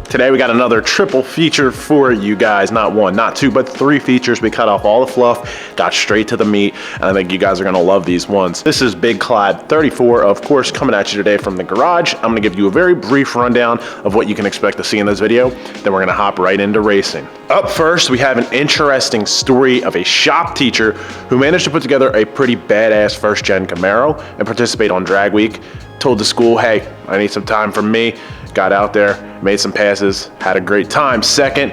Today we got another triple feature for you guys. Not one, not two, but three features. We cut off all the fluff, got straight to the meat, and I think you guys are gonna love these ones. This is Big Clyde 34, of course, coming at you today from the garage. I'm gonna give you a very brief rundown of what you can expect to see in this video. Then we're gonna hop right into racing. Up first, we have an interesting story of a shop teacher who managed to put together a pretty badass first-gen Camaro and participate on Drag Week. Told the school, hey, I need some time from me. Got out there, made some passes, had a great time. Second,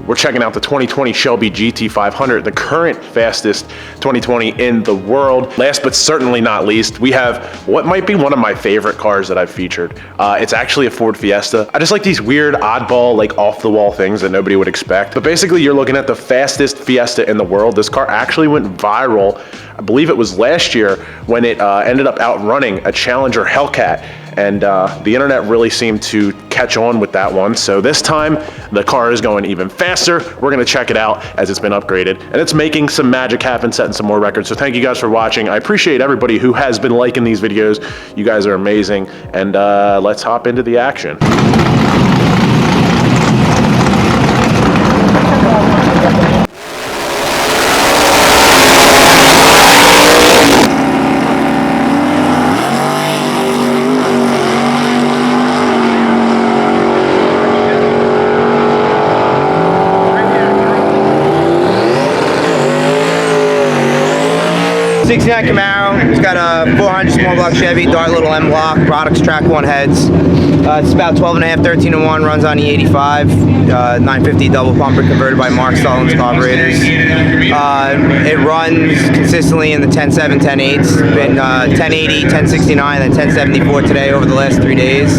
we're checking out the 2020 Shelby GT500, the current fastest 2020 in the world. Last but certainly not least, we have what might be one of my favorite cars that I've featured. It's actually a Ford Fiesta. I just like these weird, oddball, like off-the-wall things that nobody would expect. But basically, you're looking at the fastest Fiesta in the world. This car actually went viral, I believe it was last year, when it ended up outrunning a Challenger Hellcat. And the internet really seemed to catch on with that one. So this time, the car is going even faster. We're gonna check it out as it's been upgraded. And it's making some magic happen, setting some more records. So thank you guys for watching. I appreciate everybody who has been liking these videos. You guys are amazing. And let's hop into the action. 69 Camaro. It's got a 400 small block Chevy Dart little M block, products track 1 heads. It's about 12.5, 13-to-1, runs on E85, 950 double pumper converted by Mark Stallings carburetors. It runs consistently in the 10.7, 10.8s, been 1080, 1069, and 1074 today over the last 3 days.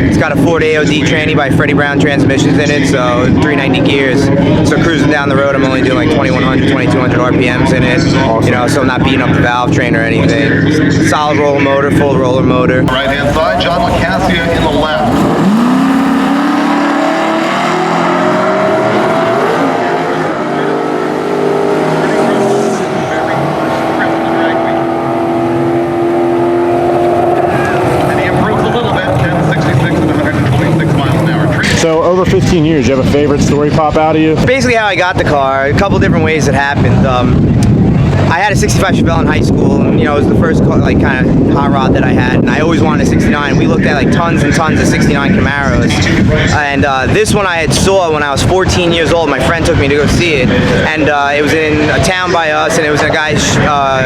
It's got a Ford AOD tranny by Freddie Brown transmissions in it, so 390 gears. So cruising down the road, I'm only doing like 2100, 2200 RPMs in it. Awesome. You know, so I'm not beating up the valve train or anything. Solid roller motor, full roller motor. Right hand side, John LaCassia in the left. So over 15 years, you have a favorite story pop out of you? Basically how I got the car, a couple different ways it happened. I had a 65 Chevelle in high school, and you know, it was the first like kind of hot rod that I had, and I always wanted a 69. We looked at like tons and tons of 69 Camaros, and this one I had saw when I was 14 years old. My friend took me to go see it, and it was in a town by us, and it was in a guy's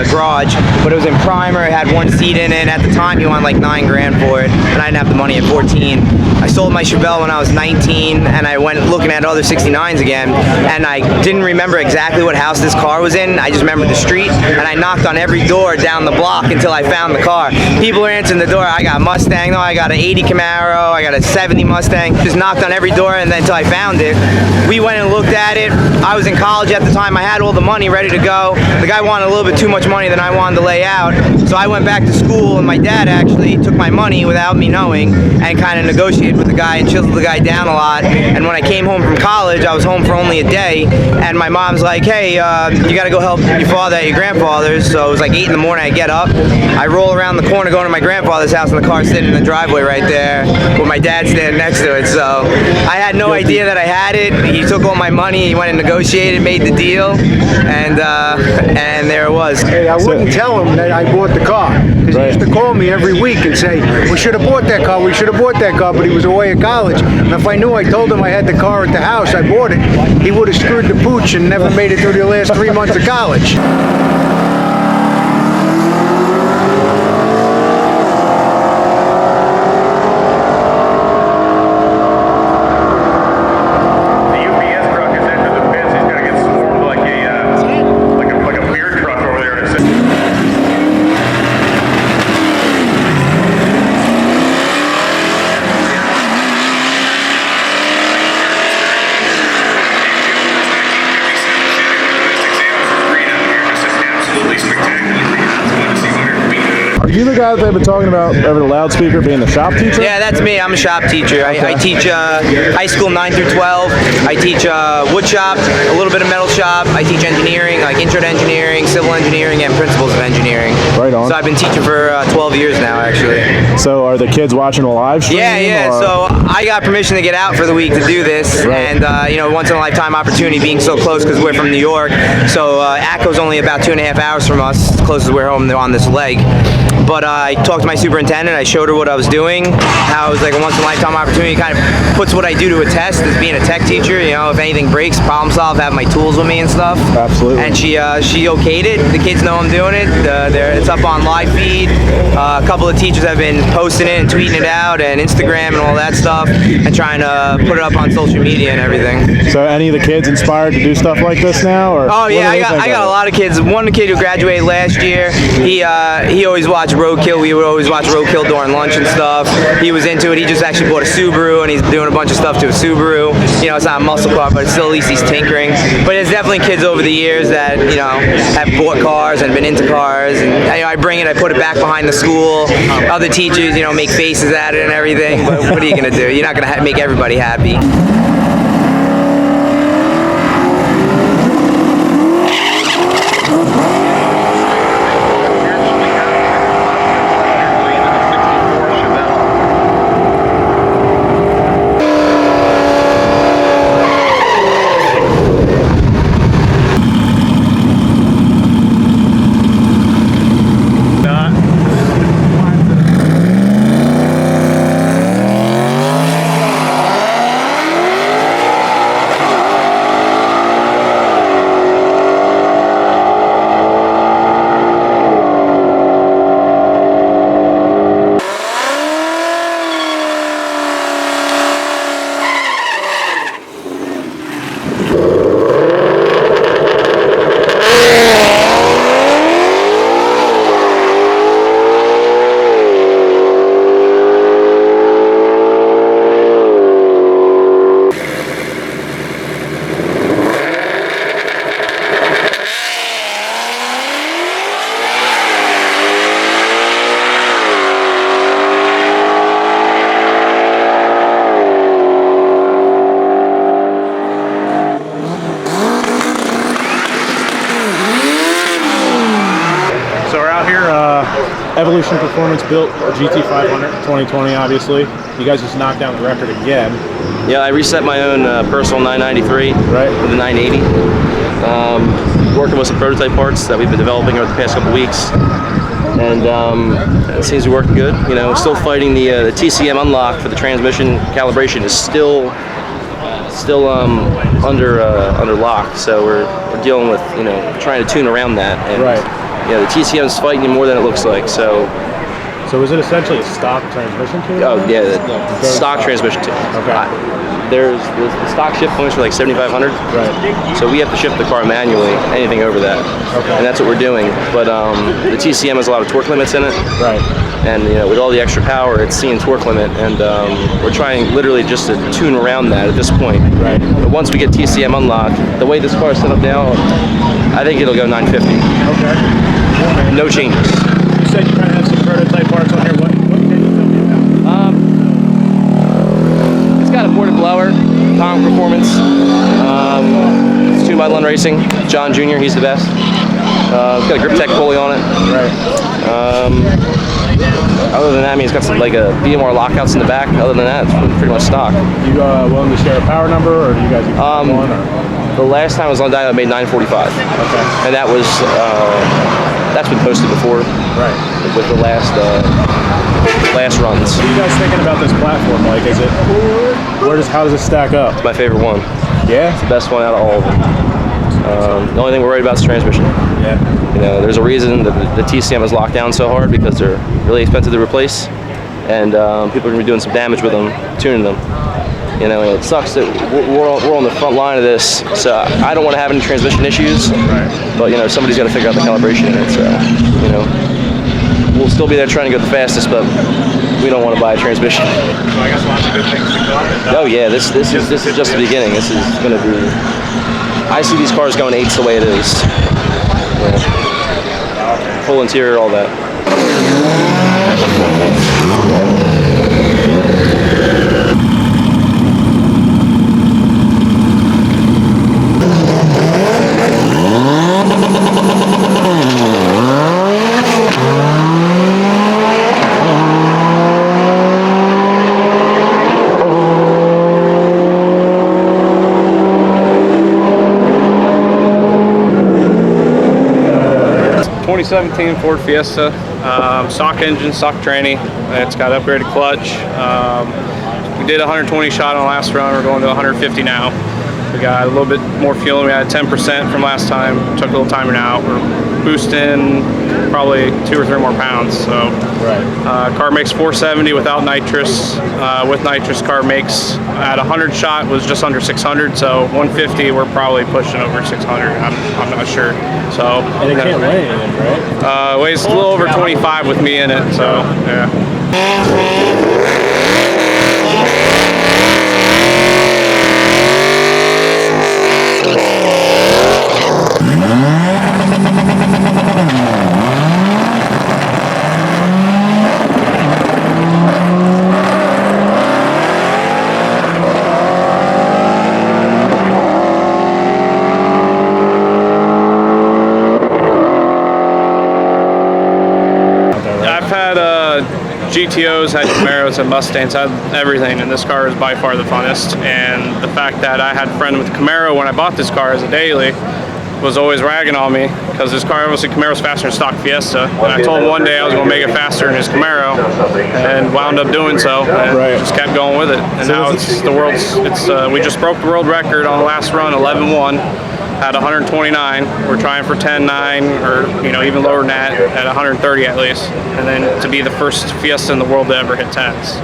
garage, but it was in primer. It had one seat in it. At the time, he wanted like $9 grand for it, and I didn't have the money at 14. I sold my Chevelle when I was 19, and I went looking at other 69s again, and I didn't remember exactly what house this car was in. I just remember the street, and I knocked on every door down the block until I found the car. People were answering the door. I got a Mustang, no, I got an 80 Camaro, I got a 70 Mustang. Just knocked on every door, and then until I found it. We went and looked at it. I was in college at the time. I had all the money ready to go. The guy wanted a little bit too much money than I wanted to lay out, so I went back to school, and my dad actually took my money without me knowing and kind of negotiated with the guy and chiseled the guy down a lot. And when I came home from college, I was home for only a day, and my mom's like, hey, you got to go help your father at your grandfather's. So it was like 8 in the morning. I get up, I roll around the corner going to my grandfather's house, and the car's sitting in the driveway right there with my dad standing next to it. So I had no idea that I had it. He took all my money, he went and negotiated, made the deal, and there it was. Hey, I wouldn't tell him that I bought the car, because he used to call me every week and say, we should have bought that car, we should have bought that car, but he was away at college. And if I knew I told him I had the car at the house, I bought it, he would have screwed the pooch and never made it through the last 3 months of college. you the guy that they've been talking about over the loudspeaker being the shop teacher? Yeah, that's me. I'm a shop teacher. I teach high school 9 through 12. I teach wood shop, a little bit of metal shop. I teach engineering, like intro to engineering, civil engineering, and principles of engineering. Right on. So I've been teaching for 12 years now, actually. So are the kids watching a live stream? Yeah. Or? So I got permission to get out for the week to do this, and once in a lifetime opportunity, being so close because we're from New York. So ACCO's only about 2.5 hours from us, closest we're home on this leg. But I talked to my superintendent. I showed her what I was doing, how it was like a once in a lifetime opportunity. Kind of puts what I do to a test as being a tech teacher. You know, if anything breaks, problem solve, have my tools with me and stuff. Absolutely. And she okayed it. The kids know I'm doing it. It's up on live feed. A couple of teachers have been posting it and tweeting it out, and Instagram and all that stuff, and trying to put it up on social media and everything. So any of the kids inspired to do stuff like this now? Or oh yeah, I got a lot of kids. One kid who graduated last year, he always watched roadkill. We would always watch roadkill during lunch and stuff. He was into it. He just actually bought a Subaru, and he's doing a bunch of stuff to a Subaru. You know, it's not a muscle car, but it's still at least he's tinkering. But there's definitely kids over the years that have bought cars and been into cars, and I bring it, I put it back behind the school. Other teachers, make faces at it and everything. But what are you gonna do? You're not gonna make everybody happy. Evolution Performance built GT500 2020, obviously. You guys just knocked down the record again. Yeah, I reset my own personal 993 with the 980. Working with some prototype parts that we've been developing over the past couple weeks. And it seems to be working good. Still fighting the TCM unlock for the transmission calibration is still under lock. So we're dealing with trying to tune around that. And, the TCM is fighting you more than it looks like. So is it essentially a stock transmission tune? Oh yeah, the stock transmission tune. Okay. There's the stock shift points for like 7,500. Right. So we have to shift the car manually, anything over that. Okay. And that's what we're doing. But the TCM has a lot of torque limits in it. Right. And with all the extra power, it's seeing torque limit, and we're trying literally just to tune around that at this point. Right. But once we get TCM unlocked, the way this car is set up now, I think it'll go 950. Okay. No changes. You said you kind of have some prototype parts on here. What can you tell me about? It's got a ported blower, Tom Performance. It's tuned by Lund Racing. John Jr., he's the best. It's got a Grip Tech pulley on it. Right. Other than that, it's got some like a BMR lockouts in the back. Other than that, it's pretty much stock. You willing to share a power number, or do you guys use one? The last time I was on dyno, I made 945. Okay. And that was that's been posted before. Right. With the last runs. What are you guys thinking about this platform? Like, how does it stack up? It's my favorite one. Yeah. It's the best one out of all of them. The only thing we're worried about is transmission. Yeah. There's a reason that the TCM is locked down so hard, because they're really expensive to replace, and people are going to be doing some damage with them, tuning them. And it sucks that we're on the front line of this, so I don't want to have any transmission issues. Right. But somebody's got to figure out the calibration in it. So we'll still be there trying to go the fastest, but we don't want to buy a transmission. So I guess lots of good things to come. Oh yeah, this is just the beginning. This is going to be. I see these cars going 8s the way it is. Full interior, all that. ...2017 Ford Fiesta, stock engine, stock tranny. It's got upgraded clutch. We did 120 shot on last run. We're going to 150 now. We got a little bit more fuel. We had 10% from last time. Took a little timer out. We're boosting probably 2 or 3 more pounds. So, car makes 470 without nitrous. With nitrous, car makes at 100 shot was just under 600. So 150, we're probably pushing over 600. I'm not sure. So. And it can't weigh anything, right? Weighs a little over 25 with me in it. So yeah. GTOs, had Camaros and Mustangs, had everything, and this car is by far the funnest. And the fact that I had a friend with Camaro when I bought this car as a daily was always ragging on me because this car, obviously Camaro's faster than stock Fiesta. And I told him one day I was going to make it faster than his Camaro, and wound up doing so, and just kept going with it. And now it's the world's, we just broke the world record on the last run, 11-1. At 129, we're trying for 10.9 or even lower than that at 130 at least, and then to be the first Fiesta in the world to ever hit 10s.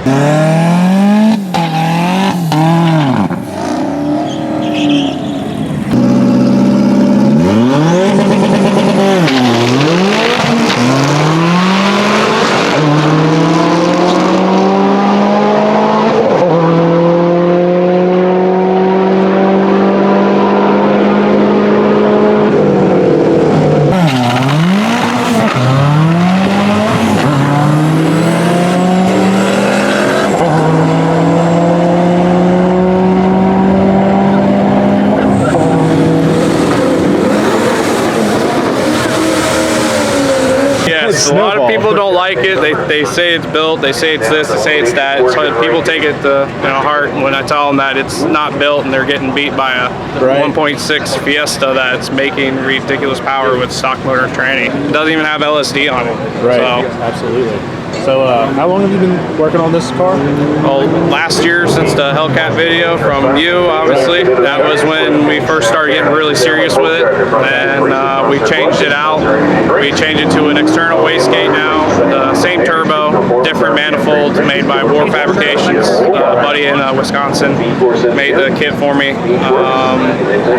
A lot of people don't like it. They say it's built, they say it's this, they say it's that. So people take it to heart when I tell them that it's not built and they're getting beat by a 1.6 Fiesta that's making ridiculous power with stock motor tranny. It doesn't even have LSD on it. Right, so. Absolutely. So how long have you been working on this car? Well, last year since the Hellcat video from you, obviously. That was when we first started getting really serious with it. And we changed it out. We changed it to an external wastegate now. The same turbo, different manifolds made by War Fabrications. Buddy in Wisconsin made the kit for me.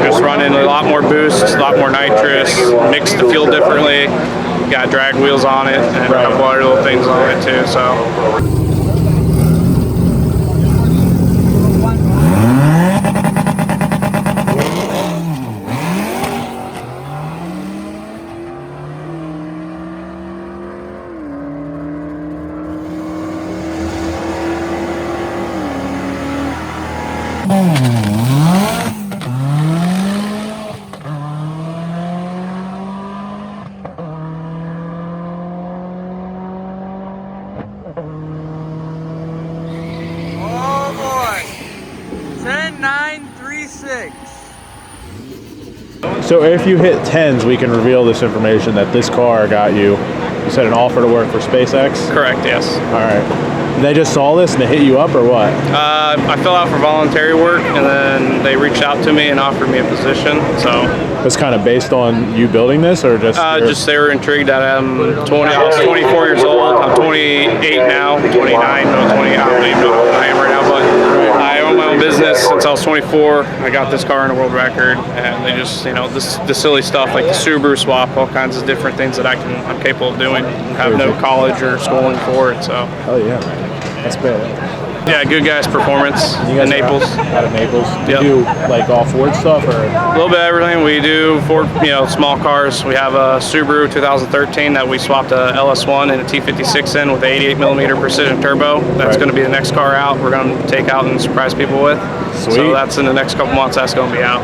Just running a lot more boosts, a lot more nitrous, mixed the fuel differently. Got drag wheels on it and a couple other little things on it too. So. Oh boy, 10.936. So if you hit 10s, we can reveal this information that this car got you. You said an offer to work for SpaceX? Correct, yes. All right. They just saw this and they hit you up or what? I filled out for voluntary work and then they reached out to me and offered me a position. So it's kind of based on you building this or just? Just they were intrigued that I was 24 years old. I'm 28 now, 29, no 20, I don't even know how old I am right now, but I own my own business since I was 24. I got this car in a world record and they just, the silly stuff like the Subaru swap, all kinds of different things that I'm capable of doing and have no college or schooling for it, so. Oh yeah. That's bad. Yeah, Good Guys Performance You guys in Naples. Out of Naples. Yep. You do like all Ford stuff or? A little bit of everything. We do Ford, small cars. We have a Subaru 2013 that we swapped a LS1 and a T56 in with an 88 millimeter precision turbo. That's Right. going to be the next car out. We're going to take out and surprise people with. Sweet. So that's in the next couple months. That's going to be out.